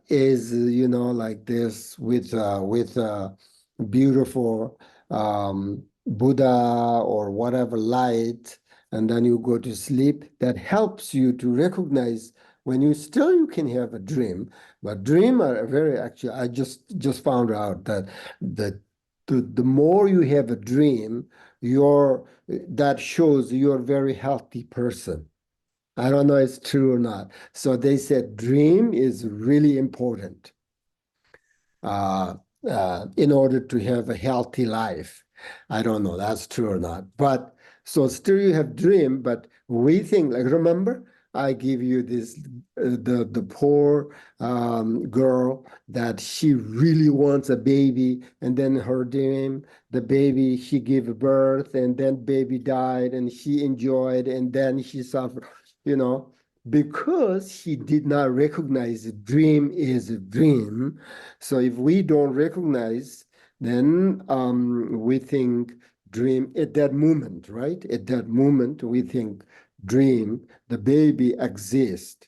is like this, with beautiful Buddha or whatever light, and then you go to sleep. That helps you to recognize when you can have a dream, but dream are very, actually, I just found out that the more you have a dream, that shows you're a very healthy person. I don't know if it's true or not. So they said dream is really important in order to have a healthy life. I don't know that's true or not. But so still you have dream, but we think, like, remember, I give you this, the poor girl that she really wants a baby, and then her dream, the baby, she gave birth, and then baby died, and she enjoyed, and then she suffered, because she did not recognize a dream is a dream. So if we don't recognize, then we think dream at that moment, right? At that moment, we think dream, the baby exists.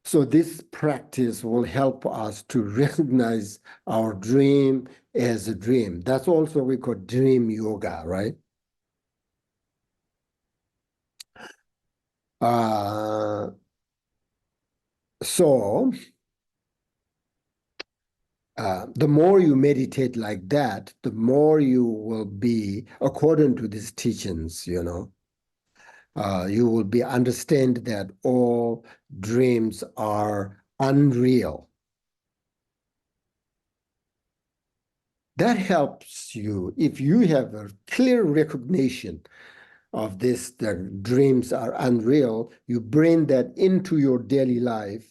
So this practice will help us to recognize our dream as a dream. That's also we call dream yoga, right? So the more you meditate like that, the more you will be, according to these teachings, you will be understand that all dreams are unreal. that helps you. If you have a clear recognition of this, that dreams are unreal, you bring that into your daily life.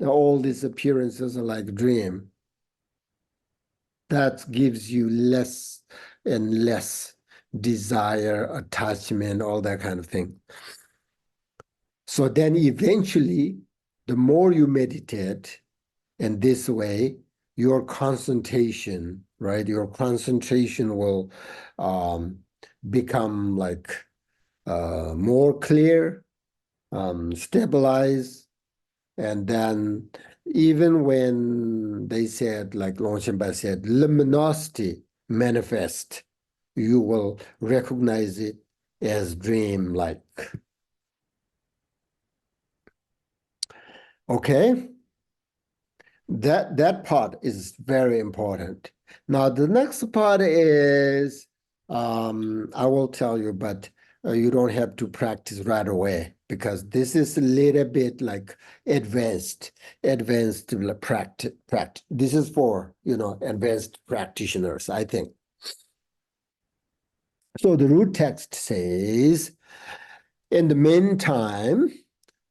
All these appearances are like a dream. That gives you less and less desire, attachment, all that kind of thing. So then eventually, the more you meditate in this way, your concentration, right? Your concentration will become like more clear, stabilize, and then even when they said, like Longchenpa said, luminosity manifest, you will recognize it as dream-like. Okay? That part is very important. Now, the next part is, I will tell you, but you don't have to practice right away because this is a little bit like advanced practice. This is for, advanced practitioners, I think. So the root text says, in the meantime,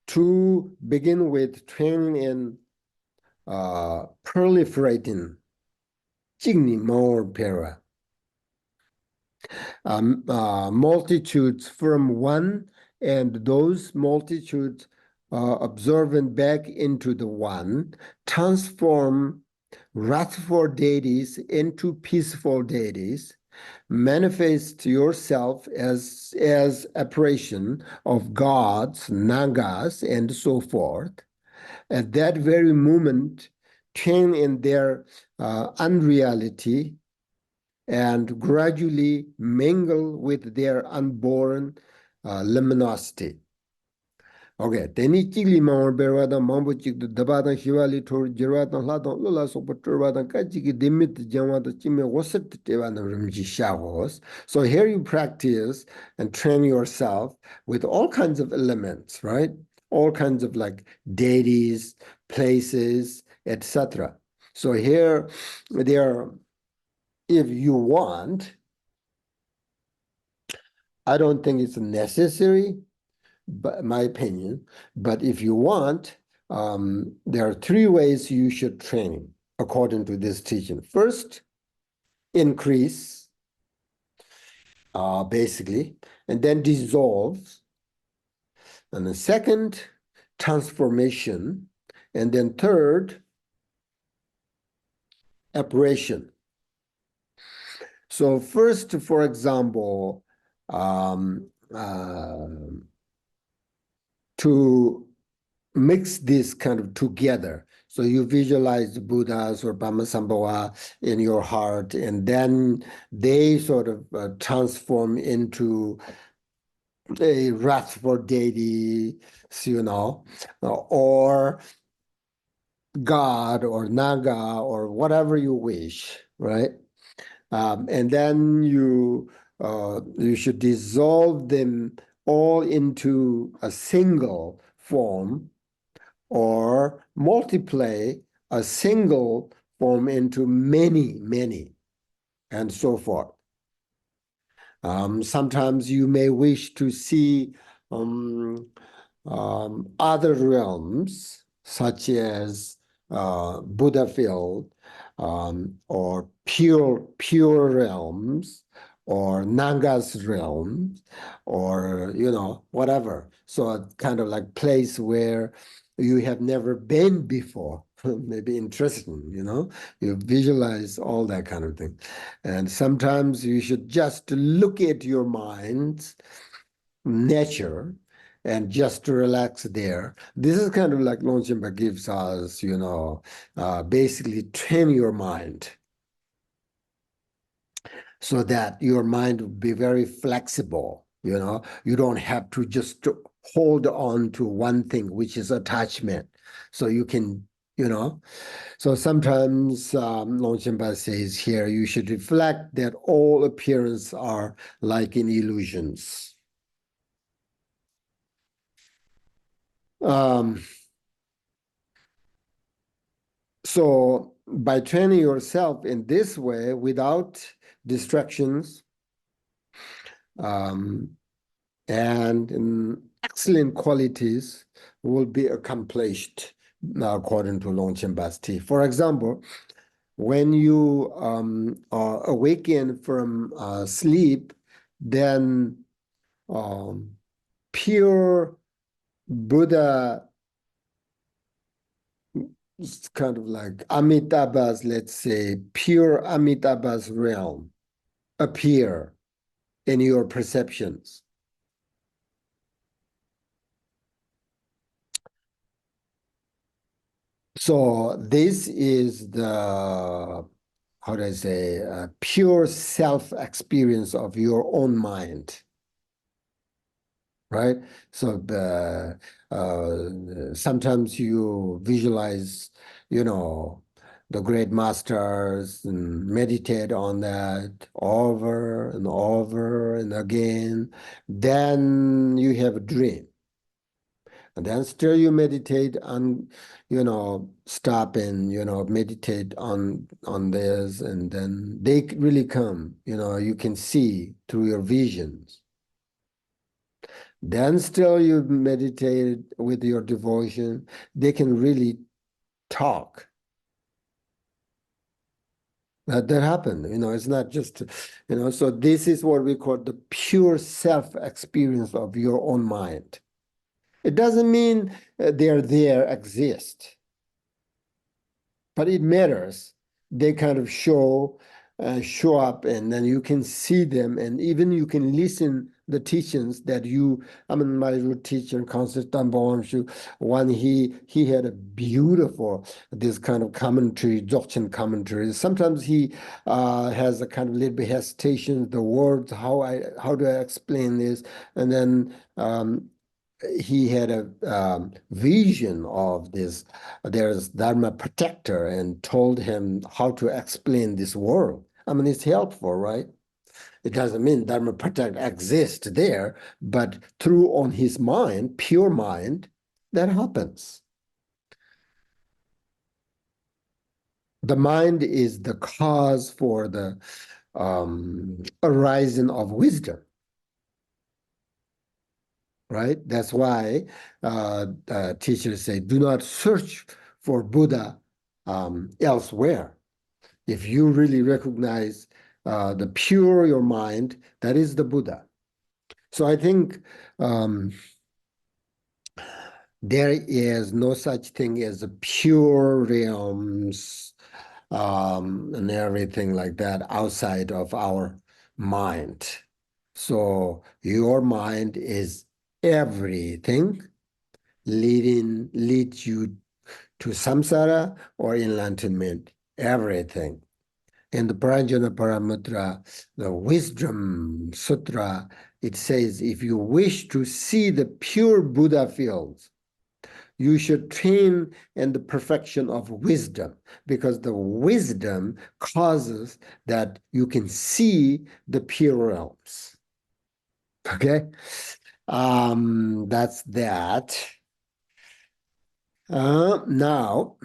to begin with training in proliferating Nyingma multitudes from one, and those multitudes observant back into the one, transform wrathful deities into peaceful deities, manifest yourself as apparition of gods, nagas, and so forth. At that very moment, train in their unreality and gradually mingle with their unborn luminosity. Okay, teni chigli mawar berwadan mambu chigdu dabadan hiwali tor jirwadan hladan lula sopa turwadan kachigi dimit jamwada chime wasat tewadan rimji shahos. So here you practice and train yourself with all kinds of elements, right? All kinds of like deities, places, etc. So here there, if you want, I don't think it's necessary, but my opinion. But if you want, there are three ways you should train according to this teaching. First, increase, basically, and then dissolve. And the second, transformation. And then third, apparition. So first, for example, to mix this kind of together. So you visualize the Buddhas or Brahmasambhava in your heart, and then they sort of transform into a wrathful deity, or God or Naga or whatever you wish, right? And then you should dissolve them all into a single form, or multiply a single form into many, and so forth. Sometimes you may wish to see other realms, such as Buddha field, or pure realms, or Nagas realms, or whatever. So a kind of like place where you have never been before. Maybe interesting, you visualize all that kind of thing. And sometimes you should just look at your mind's nature and just to relax there. This is kind of like Longchenpa gives us, basically train your mind so that your mind will be very flexible. You don't have to just hold on to one thing, which is attachment. So you can, so sometimes Longchenpa says here, you should reflect that all appearances are like in illusions. So by training yourself in this way without distractions, and excellent qualities will be accomplished according to Longchenpa's tea. For example, when you are awakened from sleep, then pure Buddha, it's kind of like Amitabha's, let's say, pure Amitabha's realm appear in your perceptions. So this is the, how do I say, pure self-experience of your own mind, right? So sometimes you visualize, the great masters and meditate on that over and over and again. Then you have a dream. And then still you meditate on, stop and, meditate on this, and then they really come, you can see through your visions. Then still you meditate with your devotion, they can really talk. That happened, it's not just, so this is what we call the pure self-experience of your own mind. It doesn't mean they're there, exist, but it matters. They kind of show up, and then you can see them, and even you can listen the teachings that my root teacher, Constance Tambo, one he had a beautiful this kind of commentary, Dzogchen commentary. Sometimes he has a kind of little bit hesitation, the words, how do I explain this, and then he had a vision of this. There's Dharma protector, and told him how to explain this world. It's helpful, right? It doesn't mean Dharma protector exists there, but through on his mind, pure mind, that happens. The mind is the cause for the arising of wisdom. Right? That's why teachers say, do not search for Buddha elsewhere. If you really recognize the pure your mind, that is the Buddha. So I think there is no such thing as a pure realms and everything like that outside of our mind. So your mind is everything leads you to samsara or enlightenment, everything. In the Pranjana Paramudra, the Wisdom Sutra, it says, if you wish to see the pure Buddha fields, you should train in the perfection of wisdom, because the wisdom causes that you can see the pure realms. Okay? That's that. Now,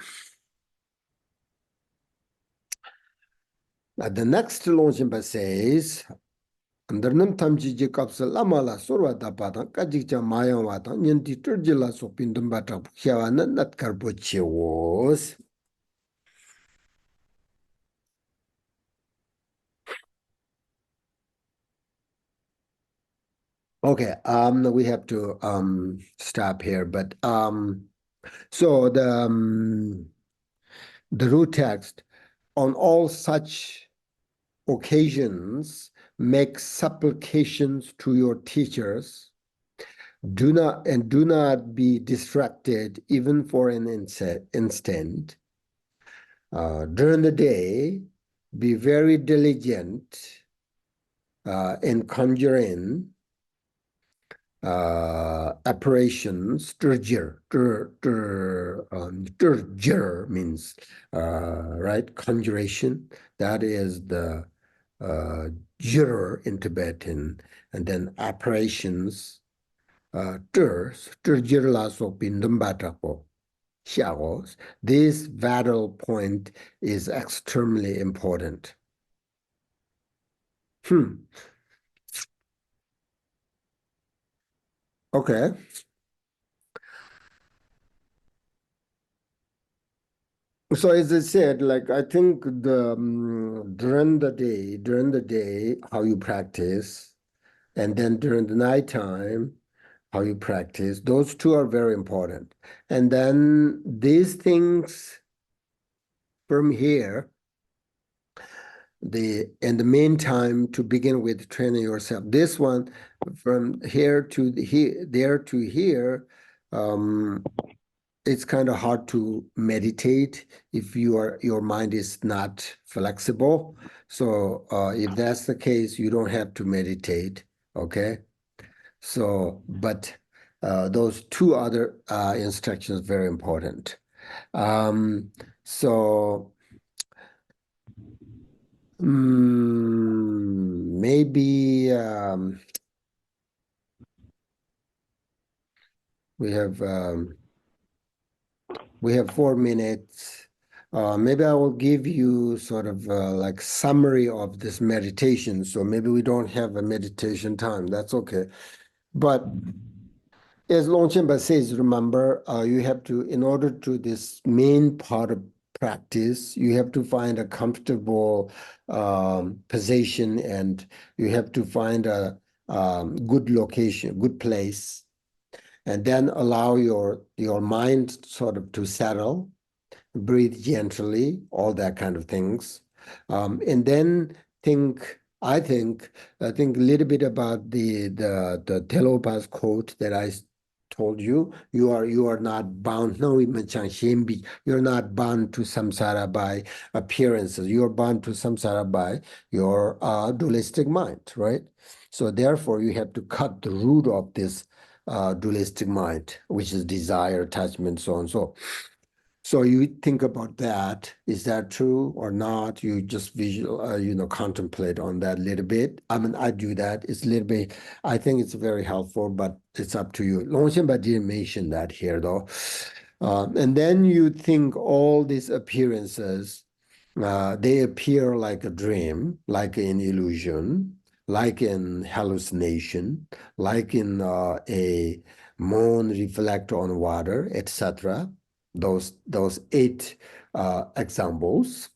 the next Longchenpa says, Andarnam tamji kapsal amala surwa dapatan kajikcha mayang watan nyanti turjila sopindum bata pukyawana natkar bochewos. Okay, we have to stop here, but so the root text, on all such occasions, make supplications to your teachers. Do not be distracted even for an instant. During the day, be very diligent in conjuring apparitions. Turjir means right, conjuration. That is the jir in Tibetan, and then apparitions. Turjir la so pindam batapo. shadows. This vital point is extremely important. Okay. So as I said, like I think during the day, how you practice, and then during the nighttime, how you practice, those two are very important. And then these things from here, in the meantime, to begin with training yourself. This one from here to here, there to here, um, it's kind of hard to meditate if your mind is not flexible. So if that's the case, you don't have to meditate. Okay. So, but those two other instructions very important. Um, so maybe we have. We have 4 minutes. Maybe I will give you sort of like summary of this meditation. So maybe we don't have a meditation time. That's okay. But as Longchenpa says, remember, you have to, in order to this main part of practice, you have to find a comfortable position, and you have to find a good location, good place, and then allow your mind sort of to settle, breathe gently, all that kind of things. And then I think a little bit about the Telopa's quote that I told you. You are not bound. No, you're not bound to samsara by appearances. You're bound to samsara by your dualistic mind, right? So therefore, you have to cut the root of this dualistic mind, which is desire, attachment, so on. So you think about that. Is that true or not? You just contemplate on that a little bit. I mean, I do that. It's a little bit, I think it's very helpful, but it's up to you. Longchenpa didn't mention that here, though. And then you think all these appearances, they appear like a dream, like an illusion, like an hallucination, like in a moon reflect on water, etc. Those 8 examples.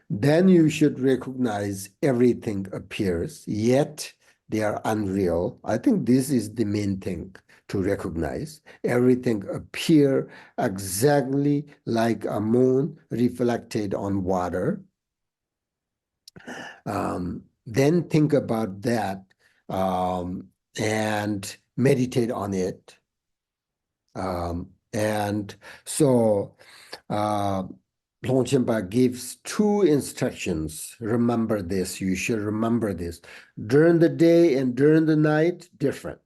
Then you should recognize everything appears, yet they are unreal. I think this is the main thing to recognize. Everything appear exactly like a moon reflected on water. Then think about that and meditate on it. And so uh, Longchenpa gives 2 instructions. Remember this. You should remember this. During the day and during the night, different.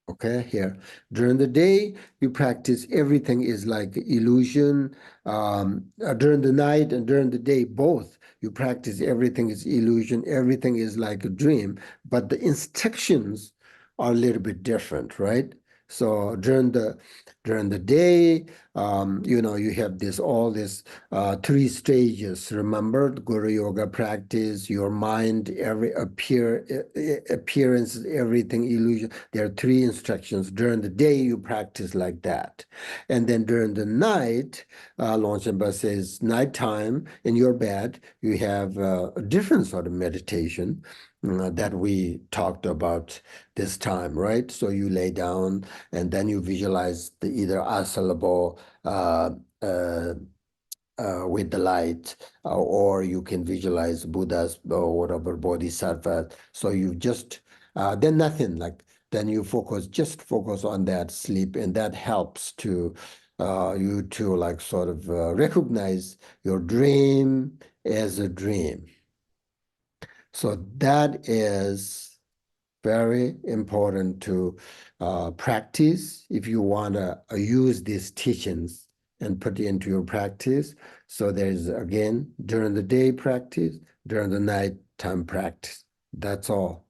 Okay, here. During the day, you practice everything is like illusion. During the night and during the day, both, you practice everything is illusion. Everything is like a dream. But the instructions are a little bit different, right? So during the day, you have all this 3 stages. Remember, Guru Yoga practice, your mind, every appearance, everything illusion. There are 3 instructions. During the day, you practice like that. And then during the night, Longchenpa says, nighttime in your bed, you have a different sort of meditation that we talked about this time, right? So you lay down and then you visualize the either asalabo uh, with the light, or you can visualize Buddhas or whatever bodhisattva. So you just then nothing like then you just focus on that sleep, and that helps to you to like sort of recognize your dream as a dream. So that is very important to practice if you want to use these teachings and put it into your practice. So there's, again, during the day practice, during the night time practice. That's all.